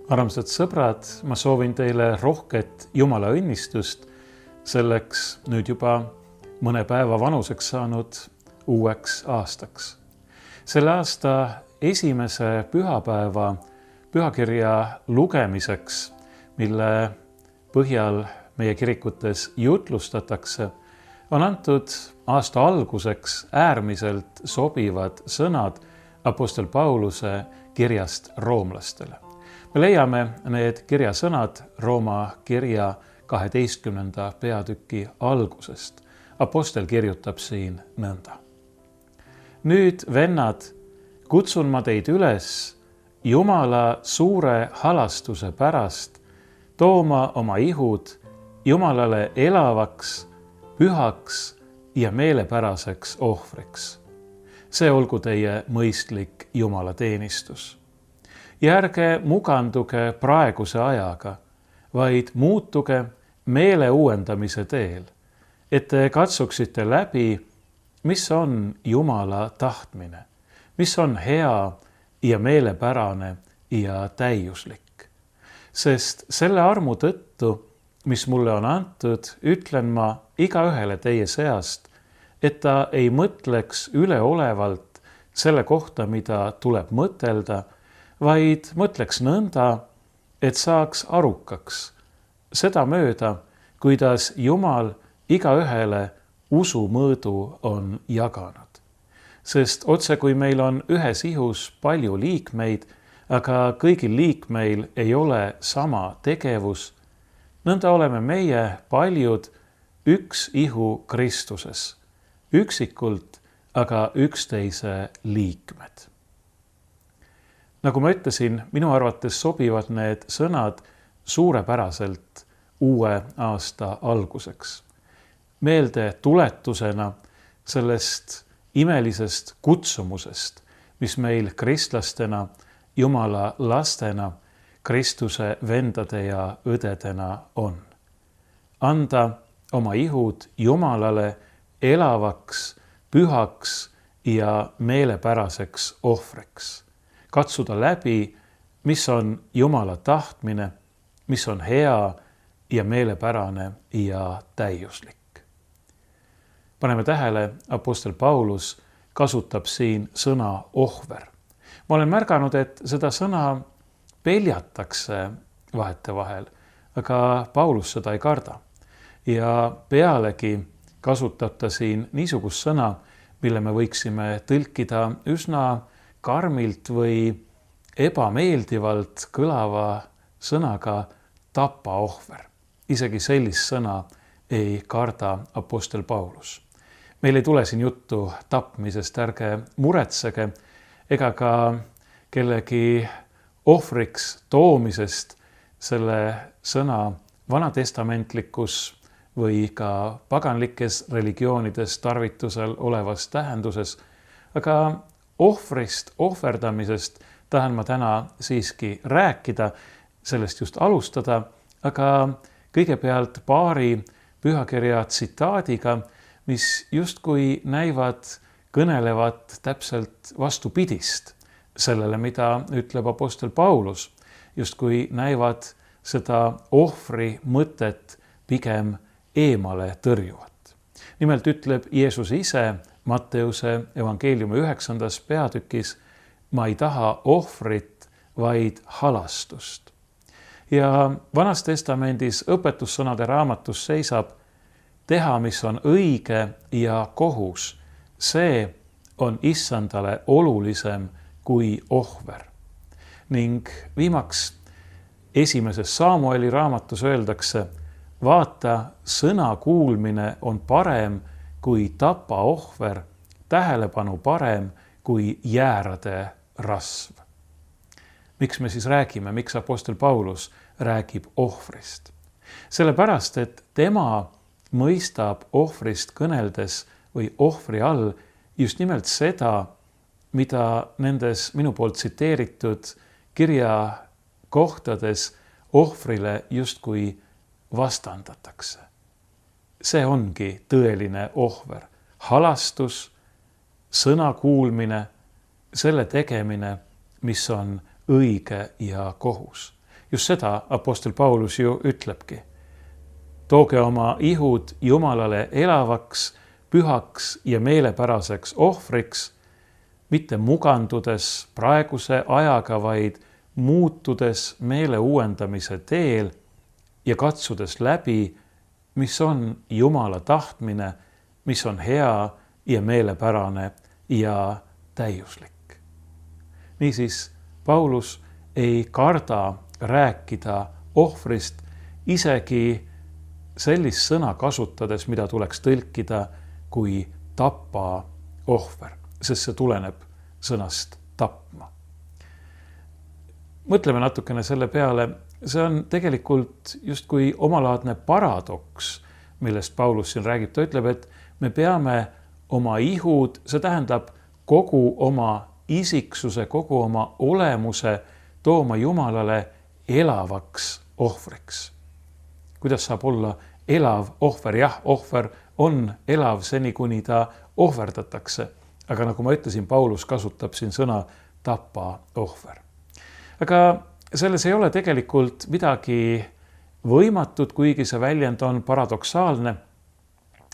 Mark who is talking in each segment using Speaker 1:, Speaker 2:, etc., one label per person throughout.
Speaker 1: Armsad sõbrad, ma soovin teile rohket Jumala õnnistust selleks nüüd juba mõne päeva vanuseks saanud uueks aastaks. Selle aasta esimese pühapäeva pühakirja lugemiseks, mille põhjal meie kirikutes jutlustatakse, on antud aasta alguseks äärmiselt sobivad sõnad apostel Pauluse kirjast roomlastele. Me leiame need kirjasõnad Rooma kirja 12. peatüki algusest. Apostel kirjutab siin nõnda. Nüüd, vennad, kutsun ma teid üles Jumala suure halastuse pärast tooma oma ihud Jumalale elavaks, pühaks ja meelepäraseks ohvriks. See olgu teie mõistlik Jumala teenistus. Ja ärge muganduge praeguse ajaga, vaid muutuge meele uuendamise teel, et te katsuksite läbi, mis on Jumala tahtmine, mis on hea ja meelepärane ja täiuslik. Sest selle armu tõttu, mis mulle on antud, ütlen ma igaühele teie seast, et ta ei mõtleks üleolevalt selle kohta, mida tuleb mõtelda, vaid mõtleks nõnda, et saaks arukaks seda mööda, kuidas Jumal igaühele usumõõdu on jaganud. Sest otse kui meil on ühes ihus palju liikmeid, aga kõigil liikmeil ei ole sama tegevus, nõnda oleme meie paljud üks ihu Kristuses, üksikult aga üksteise liikmed. Nagu ma ütlesin, minu arvates sobivad need sõnad suurepäraselt uue aasta alguseks. Meelde tuletusena sellest imelisest kutsumusest, mis meil kristlastena, Jumala lastena, Kristuse vendade ja õdedena on. Anda oma ihud Jumalale elavaks, pühaks ja meelepäraseks ohvriks. Katsuda läbi, mis on Jumala tahtmine, mis on hea ja meelepärane ja täiuslik. Paneme tähele, apostel Paulus kasutab siin sõna ohver. Ma olen märganud, et seda sõna peljatakse vahetevahel, aga Paulus seda ei karda. Ja pealegi kasutab ta siin niisugust sõna, mille me võiksime tõlkida üsna karmilt või ebameeldivalt kõlava sõnaga tapaohver. Isegi sellist sõna ei karda apostel Paulus. Meil ei tule siin juttu tapmisest, ärge muretsege, ega ka kellegi ohvriks toomisest selle sõna vanatestamentlikus või ka paganlikes religioonides tarvitusel olevas tähenduses, aga ohvrist, ohverdamisest tahan ma täna siiski rääkida, sellest just alustada, aga kõigepealt paari pühakirja tsitaadiga, mis justkui kõnelevad täpselt vastupidist sellele, mida ütleb apostel Paulus, justkui näivad seda ohvri mõtet pigem eemale tõrjuvat. Nimelt ütleb Jeesus ise Matteuse evangeeliumi 9. peatükis, ma ei taha ohvrit, vaid halastust. Ja Vanas Testamendis õpetussõnade raamatus seisab teha, mis on õige ja kohus. See on issandale olulisem kui ohver. Ning viimaks 1. Samueli raamatus öeldakse, vaata, sõna kuulmine on parem kui tapaohver, tähelepanu parem kui jäärade rasv. Miks me siis räägime, miks apostel Paulus räägib ohvrist? Sellepärast, et tema mõistab ohvrist kõneldes või ohvri all just nimelt seda, mida nendes minu poolt tsiteeritud kirja kohtades ohvrile justkui vastandatakse. See ongi tõeline ohver. Halastus, sõna kuulmine, selle tegemine, mis on õige ja kohus. just seda apostel Paulus ju ütlebki. Tooge oma ihud Jumalale elavaks, pühaks ja meelepäraseks ohvriks, mitte mugandudes praeguse ajaga, vaid muutudes meele uuendamise teel ja katsudes läbi, mis on Jumala tahtmine, mis on hea ja meelepärane ja täiuslik. Niisiis, Paulus ei karda rääkida ohvrist, isegi sellist sõna kasutades, mida tuleks tõlkida kui tappa ohver, sest see tuleneb sõnast tapma. Mõtleme natukene selle peale, see on tegelikult justkui omalaadne paradoks, millest Paulus siin räägib. Ta ütleb, et me peame oma ihud, see tähendab kogu oma isiksuse, kogu oma olemuse tooma Jumalale elavaks ohvriks. Kuidas saab olla elav ohver? Jah, ohver on elav seni, kuni ta ohverdatakse. Aga nagu ma ütlesin, Paulus kasutab siin sõna tappa ohver. Aga selles ei ole tegelikult midagi võimatut, kuigi see väljend on paradoksaalne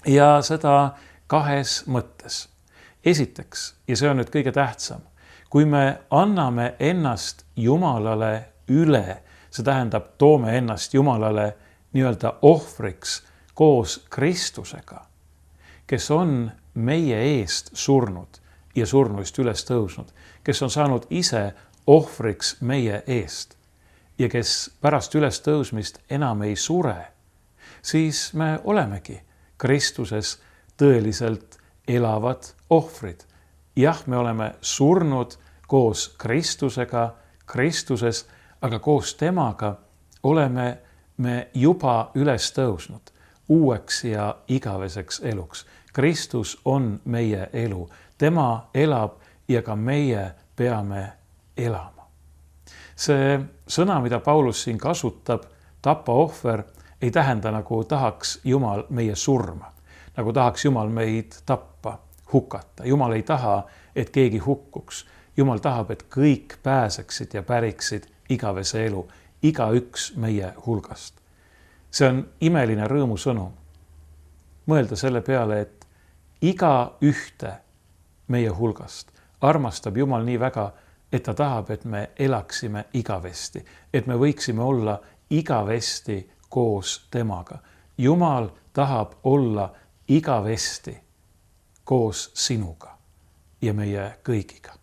Speaker 1: ja seda kahes mõttes. Esiteks, ja see on nüüd kõige tähtsam, kui me anname ennast Jumalale üle, see tähendab, toome ennast Jumalale nii-öelda ohvriks koos Kristusega, kes on meie eest surnud ja surnuist üles tõusnud, kes on saanud ise ohvriks meie eest ja kes pärast üles tõusmist enam ei sure, siis me olemegi Kristuses tõeliselt elavad ohvrid. Jah, me oleme surnud koos Kristusega, Kristuses, aga koos temaga oleme me juba üles tõusnud uueks ja igaveseks eluks. Kristus on meie elu, tema elab ja ka meie peame elama. See sõna, mida Paulus siin kasutab, tappa ohver, ei tähenda nagu tahaks Jumal meie surma, nagu tahaks Jumal meid tappa, hukata. Jumal ei taha, et keegi hukkuks. Jumal tahab, et kõik pääseksid ja päriksid igavese elu, igaüks meie hulgast. See on imeline rõõmusõnum. Mõelda selle peale, et iga ühte meie hulgast armastab Jumal nii väga, et ta tahab, et me elaksime igavesti, et me võiksime olla igavesti koos temaga. Jumal tahab olla igavesti koos sinuga ja meie kõigiga.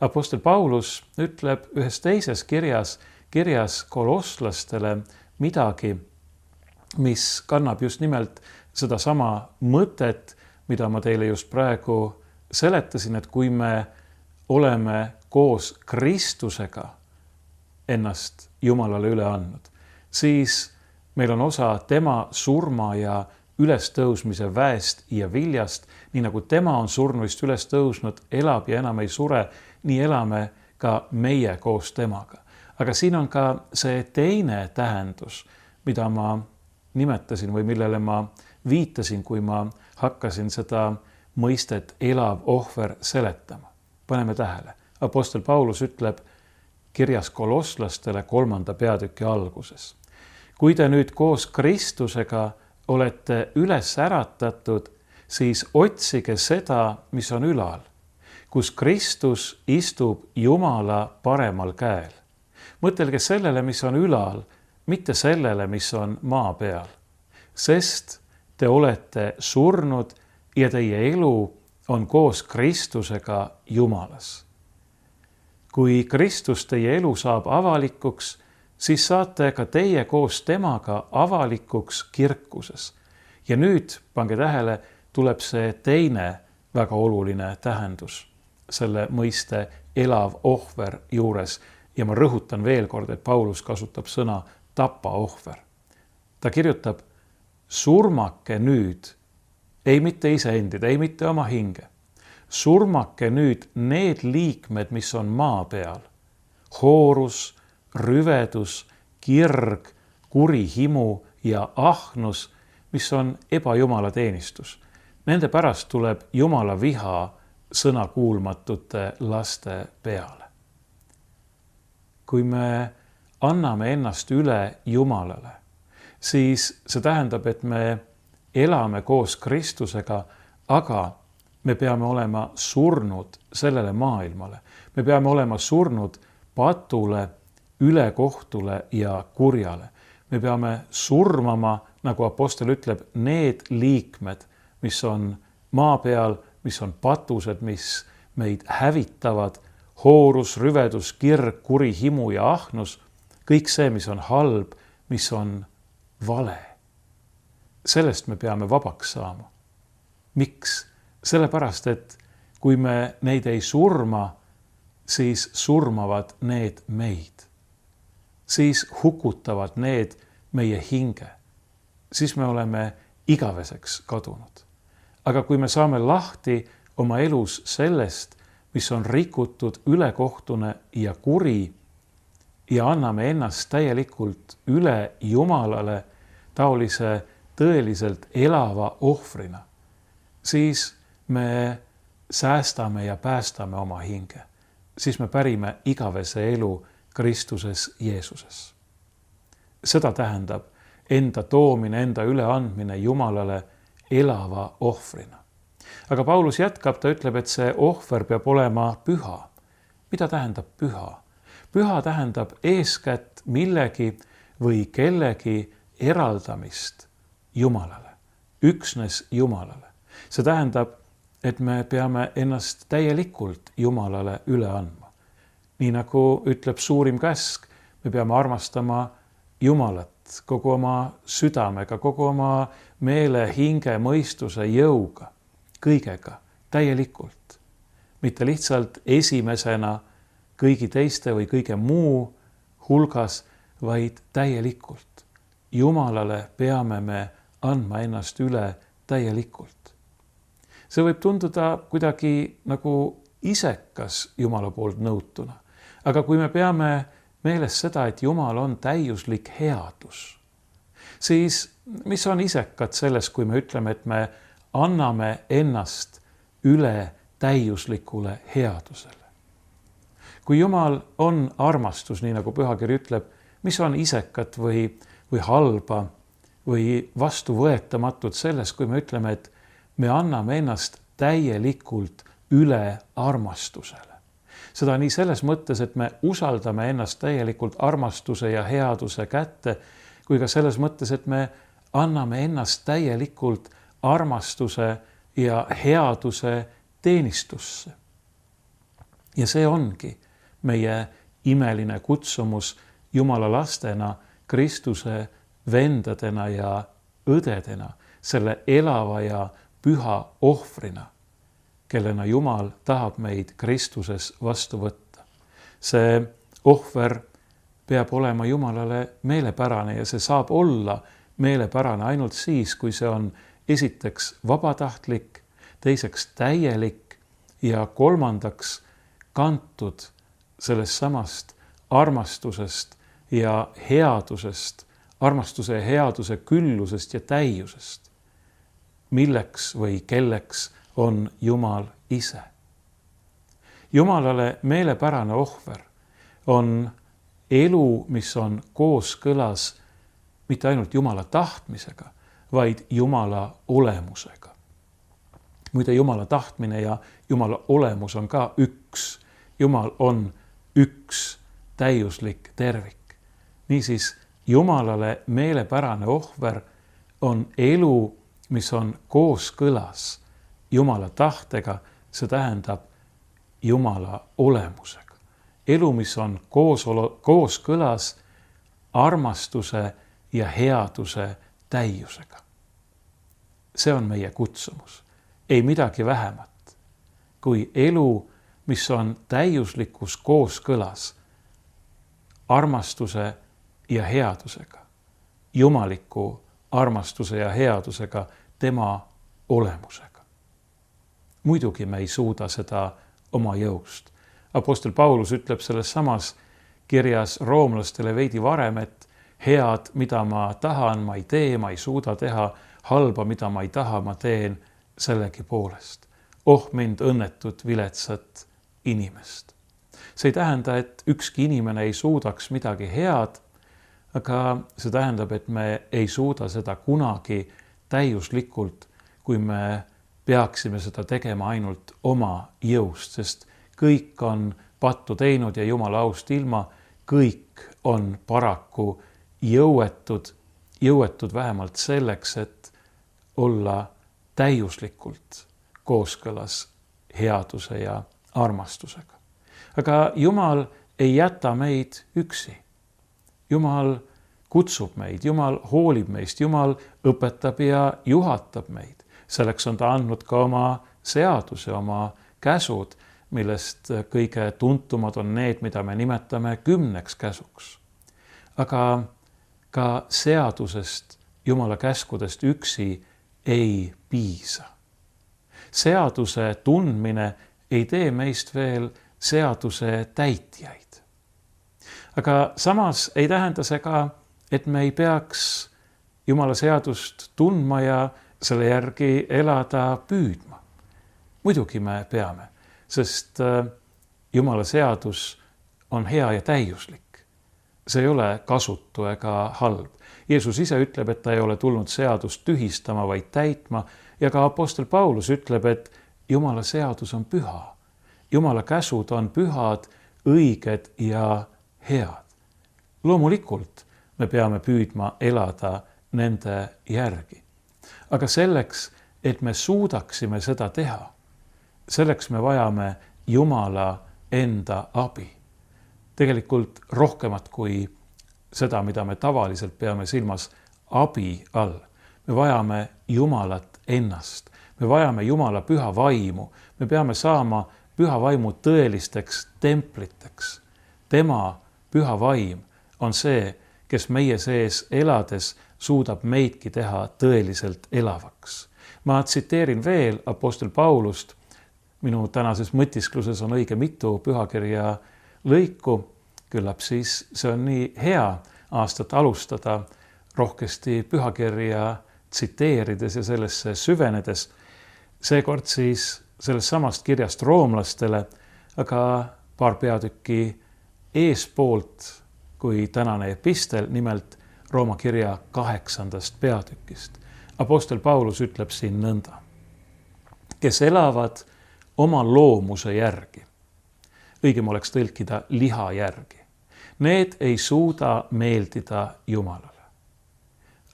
Speaker 1: Apostel Paulus ütleb ühes teises kirjas kolosslastele midagi, mis kannab just nimelt sedasama mõtet, mida ma teile just praegu seletasin, et kui me oleme koos Kristusega ennast Jumalale üle andnud, siis meil on osa tema surma ja ülestõusmise väest ja viljast, nii nagu tema on surnuist üles tõusnud, elab ja enam ei sure, nii elame ka meie koos temaga. Aga siin on ka see teine tähendus, mida ma nimetasin või millele ma viitasin, kui ma hakkasin seda mõistet elav ohver seletama. Paneme tähele. Apostel Paulus ütleb kirjas kolosslastele 3. peatüki alguses. Kui te nüüd koos Kristusega olete üles äratatud, siis otsige seda, mis on ülal, kus Kristus istub Jumala paremal käel. Mõtelge sellele, mis on ülal, mitte sellele, mis on maa peal, sest te olete surnud ja teie elu on koos Kristusega Jumalas. Kui Kristus teie elu saab avalikuks, siis saate ka teie koos temaga avalikuks kirkuses. Ja nüüd, pange tähele, tuleb see teine väga oluline tähendus selle mõiste elav ohver juures. Ja ma rõhutan veel kord, et Paulus kasutab sõna tappa ohver. Ta kirjutab, surmake nüüd, ei mitte iseendid, ei mitte oma hinge. Surmake nüüd need liikmed, mis on maa peal. Hoorus, rüvedus, kirg, kuri himu ja ahnus, mis on ebajumala teenistus. Nende pärast tuleb Jumala viha sõnakuulmatute laste peale. Kui me anname ennast üle Jumalale, siis see tähendab, et me elame koos Kristusega, aga me peame olema surnud sellele maailmale. Me peame olema surnud patule, ülekohtule ja kurjale. Me peame surmama, nagu apostel ütleb, need liikmed, mis on maa peal, mis on patused, mis meid hävitavad, hoorus, rüvedus, kirg, kuri, himu ja ahnus, kõik see, mis on halb, mis on vale. Sellest me peame vabaks saama. Miks? Sellepärast, et kui me neid ei surma, siis surmavad need meid. Siis hukutavad need meie hinge. Siis me oleme igaveseks kadunud. Aga kui me saame lahti oma elus sellest, mis on rikutud, ülekohtune ja kuri ja anname ennast täielikult üle Jumalale taolise tõeliselt elava ohvrina, siis me säästame ja päästame oma hinge. Siis me pärime igavese elu Kristuses Jeesuses. Seda tähendab enda toomine, enda üleandmine Jumalale elava ohvrina. Aga Paulus jätkab, ta ütleb, et see ohver peab olema püha. Mida tähendab püha? Püha tähendab eeskätt millegi või kellegi eraldamist Jumalale, üksnes Jumalale. See tähendab, et me peame ennast täielikult Jumalale üle andma. Nii nagu ütleb suurim käsk, me peame armastama Jumalat kogu oma südamega, kogu oma meele, hinge, mõistuse, jõuga, kõigega, täielikult. Mitte lihtsalt esimesena kõigi teiste või kõige muu hulgas, vaid täielikult. Jumalale peame me andma ennast üle täielikult. See võib tunduda kuidagi nagu isekas Jumala poolt nõutuna. Aga kui me peame meeles seda, et Jumal on täiuslik headus, siis mis on isekat selles, kui me ütleme, et me anname ennast üle täiuslikule headusele? Kui Jumal on armastus, nii nagu pühakiri ütleb, mis on isekat või halba või vastuvõetamatut selles, kui me ütleme, et me anname ennast täielikult üle armastusele. Seda nii selles mõttes, et me usaldame ennast täielikult armastuse ja headuse kätte, kui ka selles mõttes, et me anname ennast täielikult armastuse ja headuse teenistusse. Ja see ongi meie imeline kutsumus Jumala lastena, Kristuse vendadena ja õdedena, selle elava ja püha ohvrina, kellena Jumal tahab meid Kristuses vastu võtta. See ohver peab olema Jumalale meelepärane ja see saab olla meelepärane ainult siis, kui see on esiteks vabatahtlik, teiseks täielik ja kolmandaks kantud sellest samast armastusest ja headusest, armastuse ja headuse küllusest ja täiusest, milleks või kelleks on Jumal ise. Jumalale meelepärane ohver on elu, mis on kooskõlas mitte ainult Jumala tahtmisega, vaid Jumala olemusega. Muide, Jumala tahtmine ja Jumala olemus on ka üks. Jumal on üks täiuslik tervik. Niisiis, Jumalale meelepärane ohver on elu, mis on kooskõlas Jumala tahtega, see tähendab Jumala olemusega. Elu, mis on kooskõlas armastuse ja headuse täiusega. See on meie kutsumus. Ei midagi vähemat kui elu, mis on täiuslikus kooskõlas armastuse ja headusega, jumaliku armastuse ja headusega, tema olemusega. Muidugi me ei suuda seda oma jõust. Apostel Paulus ütleb selles samas kirjas roomlastele veidi varem, et head, mida ma tahan, ma ei tee, ma ei suuda teha, halba, mida ma ei taha, ma teen sellegi poolest. Oh mind õnnetut viletsat inimest. See ei tähenda, et ükski inimene ei suudaks midagi head, aga see tähendab, et me ei suuda seda kunagi täiuslikult, kui me peaksime seda tegema ainult oma jõust, sest kõik on pattu teinud ja Jumala aust ilma, kõik on paraku jõuetud vähemalt selleks, et olla täiuslikult kooskõlas headuse ja armastusega. Aga Jumal ei jäta meid üksi. Jumal kutsub meid, Jumal hoolib meist, Jumal õpetab ja juhatab meid. Selleks on ta andnud ka oma seaduse, oma käsud, millest kõige tuntumad on need, mida me nimetame 10 käsuks. Aga ka seadusest, Jumala käskudest üksi ei piisa. Seaduse tundmine ei tee meist veel seaduse täitjaid. Aga samas ei tähenda see ka, et me ei peaks Jumala seadust tundma ja selle järgi elada püüdma. Muidugi me peame, sest Jumala seadus on hea ja täiuslik. See ei ole kasutu ega halb. Jeesus ise ütleb, et ta ei ole tulnud seadust tühistama, vaid täitma, ja ka apostel Paulus ütleb, et Jumala seadus on püha. Jumala käsud on pühad, õiged ja head. Loomulikult me peame püüdma elada nende järgi. Aga selleks, et me suudaksime seda teha, selleks me vajame Jumala enda abi. Tegelikult rohkemat kui seda, mida me tavaliselt peame silmas abi all. Me vajame Jumalat ennast. Me vajame Jumala püha vaimu. Me peame saama püha vaimu tõelisteks templiteks. Tema püha vaim on see, kes meie sees elades suudab meidki teha tõeliselt elavaks. Ma tsiteerin veel apostel Paulust. Minu tänases mõtiskluses on õige mitu pühakirja lõiku. Küllap siis see on nii hea aastat alustada rohkesti pühakirja tsiteerides ja sellesse süvenedes. Seekord siis sellest samast kirjast roomlastele, aga paar peatükki eespoolt kui tänane epistel, nimelt Rooma kirja 8. peatükist. Apostel Paulus ütleb siin nõnda. Kes elavad oma loomuse järgi, õigem oleks tõlkida liha järgi, need ei suuda meeldida Jumalale.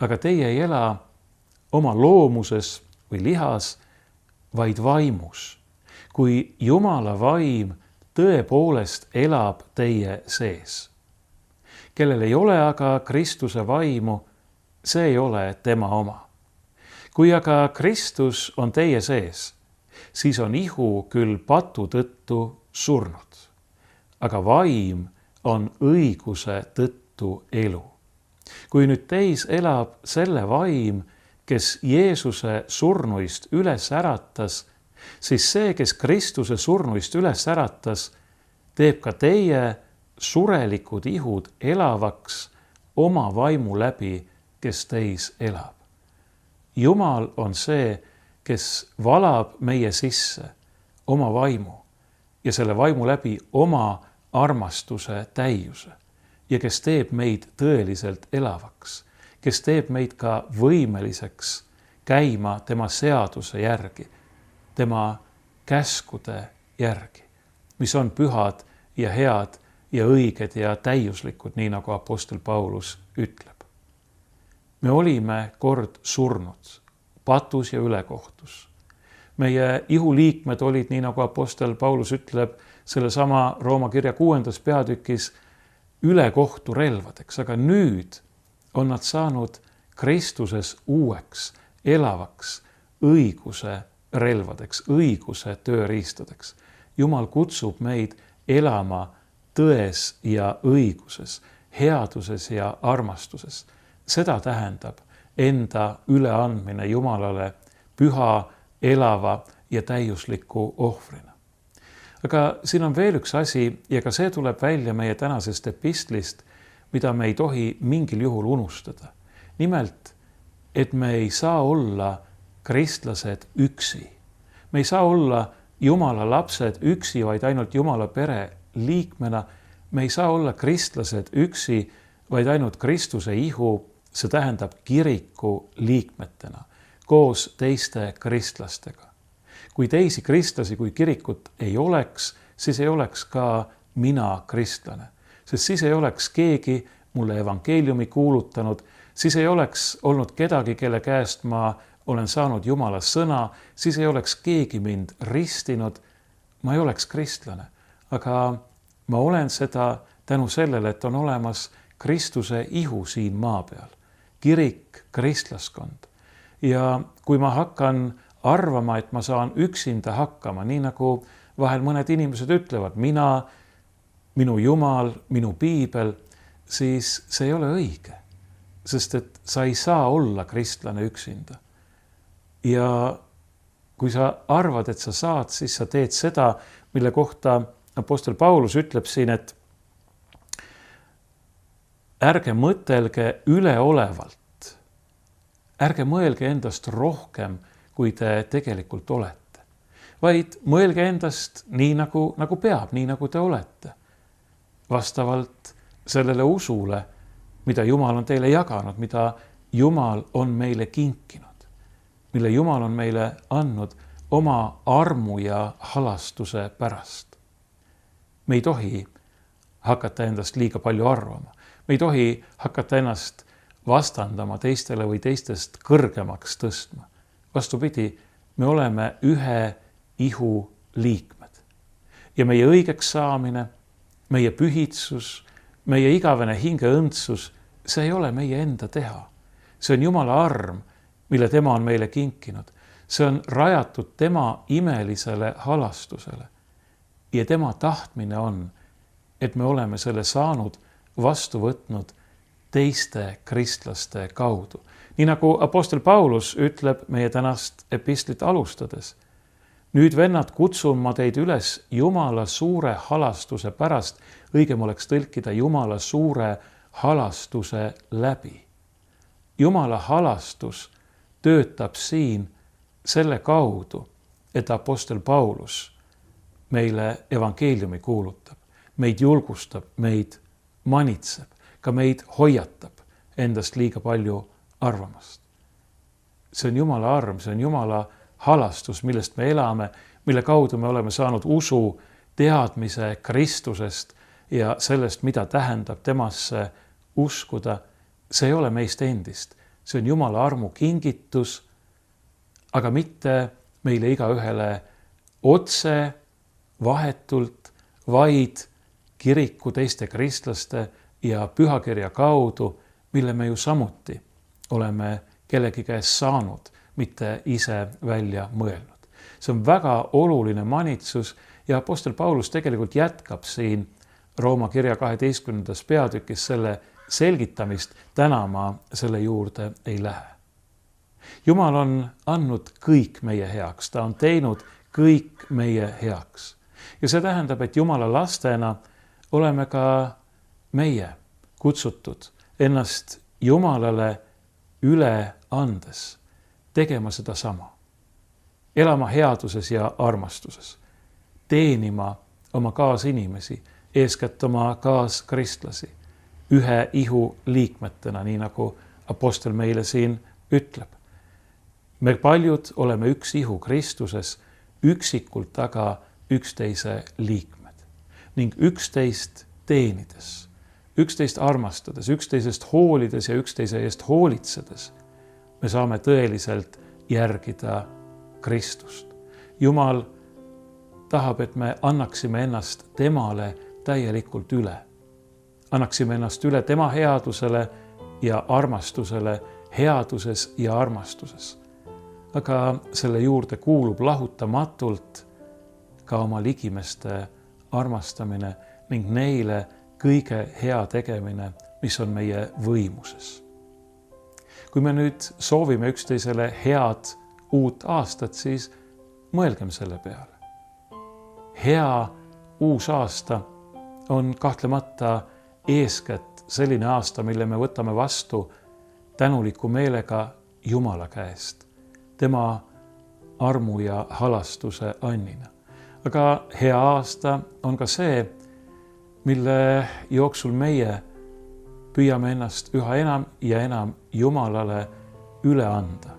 Speaker 1: Aga teie ei ela oma loomuses või lihas, vaid vaimus, kui Jumala vaim tõepoolest elab teie sees. Kellel ei ole aga Kristuse vaimu, see ei ole tema oma. Kui aga Kristus on teie sees, siis on ihu küll patu tõttu surnud, aga vaim on õiguse tõttu elu. Kui nüüd teis elab selle vaim, kes Jeesuse surnuist üles äratas, siis see, kes Kristuse surnuist üles äratas, teeb ka teie surelikud ihud elavaks oma vaimu läbi, kes teis elab. Jumal on see, kes valab meie sisse oma vaimu ja selle vaimu läbi oma armastuse täiuse ja kes teeb meid tõeliselt elavaks, kes teeb meid ka võimeliseks käima tema seaduse järgi, tema käskude järgi, mis on pühad ja head ja õiged ja täiuslikud, nii nagu apostel Paulus ütleb. Me olime kord surnud, patus ja ülekohtus. Meie ihuliikmed olid, nii nagu apostel Paulus ütleb, sellesama Rooma kirja 6. peatükis ülekohtu relvadeks, aga nüüd on nad saanud Kristuses uueks, elavaks õiguse relvadeks, õiguse tööriistadeks. Jumal kutsub meid elama tões ja õiguses, headuses ja armastuses. Seda tähendab enda üleandmine Jumalale püha, elava ja täiusliku ohvrina. Aga siin on veel üks asi ja ka see tuleb välja meie tänasest epistlist, mida me ei tohi mingil juhul unustada. Nimelt, et me ei saa olla kristlased üksi. Me ei saa olla Jumala lapsed üksi, vaid ainult Jumala pere liikmena me ei saa olla kristlased üksi, vaid ainult Kristuse ihu, see tähendab kiriku liikmetena, koos teiste kristlastega. Kui teisi kristlasi kui kirikut ei oleks, siis ei oleks ka mina kristlane, sest siis ei oleks keegi mulle evangeeliumi kuulutanud, siis ei oleks olnud kedagi, kelle käest ma olen saanud Jumala sõna, siis ei oleks keegi mind ristinud, ma ei oleks kristlane. Aga ma olen seda tänu sellele, et on olemas Kristuse ihu siin maa peal, kirik, kristlaskond. Ja kui ma hakkan arvama, et ma saan üksinda hakkama, nii nagu vahel mõned inimesed ütlevad, mina, minu Jumal, minu piibel, siis see ei ole õige, sest et sa ei saa olla kristlane üksinda. Ja kui sa arvad, et sa saad, siis sa teed seda, mille kohta apostel Paulus ütleb siin, et ärge mõtelge üleolevalt, ärge mõelge endast rohkem, kui te tegelikult olete, vaid mõelge endast nii nagu peab, nii nagu te olete, vastavalt sellele usule, mida Jumal on teile jaganud, mida Jumal on meile kinkinud, mille Jumal on meile andnud oma armu ja halastuse pärast. Me ei tohi hakata endast liiga palju arvama. Me ei tohi hakata ennast vastandama teistele või teistest kõrgemaks tõstma. Vastupidi, me oleme ühe ihu liikmed. Ja meie õigeks saamine, meie pühitsus, meie igavene hingeõndsus, see ei ole meie enda teha. See on Jumala arm, mille tema on meile kinkinud. See on rajatud tema imelisele halastusele. Ja tema tahtmine on, et me oleme selle saanud vastu võtnud teiste kristlaste kaudu. Nii nagu apostel Paulus ütleb meie tänast epistlit alustades. Nüüd, vennad, kutsun ma teid üles Jumala suure halastuse pärast, õigem oleks tõlkida Jumala suure halastuse läbi. Jumala halastus töötab siin selle kaudu, et apostel Paulus meile evangeeliumi kuulutab, meid julgustab, meid manitseb, ka meid hoiatab endast liiga palju arvamast. See on Jumala arm, see on Jumala halastus, millest me elame, mille kaudu me oleme saanud usu, teadmise Kristusest ja sellest, mida tähendab temasse uskuda. See ei ole meist endist, see on Jumala armu kingitus, aga mitte meile igaühele otse, vahetult, vaid kiriku teiste kristlaste ja pühakirja kaudu, mille me ju samuti oleme kellegi käest saanud, mitte ise välja mõelnud. See on väga oluline manitsus ja apostel Paulus tegelikult jätkab siin Rooma kirja 12. peatükis selle selgitamist. Täna ma selle juurde ei lähe. Jumal on andnud kõik meie heaks, ta on teinud kõik meie heaks. Ja see tähendab, et Jumala lastena oleme ka meie kutsutud ennast Jumalale üle andes tegema seda sama. Elama headuses ja armastuses, teenima oma kaasinimesi, eeskätt oma kaaskristlasi, ühe ihu liikmetena, nii nagu apostel meile siin ütleb. Me paljud oleme üks ihu Kristuses, üksikult aga üksteise liikmed ning üksteist teenides, üksteist armastades, üksteisest hoolides ja üksteise eest hoolitsedes me saame tõeliselt järgida Kristust. Jumal tahab, et me annaksime ennast temale täielikult üle. Annaksime ennast üle tema headusele ja armastusele, headuses ja armastuses. Aga selle juurde kuulub lahutamatult ka oma ligimeste armastamine ning neile kõige hea tegemine, mis on meie võimuses. Kui me nüüd soovime üksteisele head uut aastat, siis mõelgem selle peale. Hea uus aasta on kahtlemata eeskätt selline aasta, mille me võtame vastu tänuliku meelega Jumala käest, tema armu ja halastuse annina. Aga hea aasta on ka see, mille jooksul meie püüame ennast üha enam ja enam Jumalale üle anda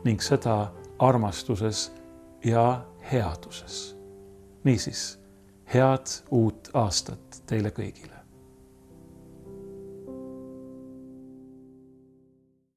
Speaker 1: ning seda armastuses ja headuses. Niisiis, head uut aastat teile kõigile!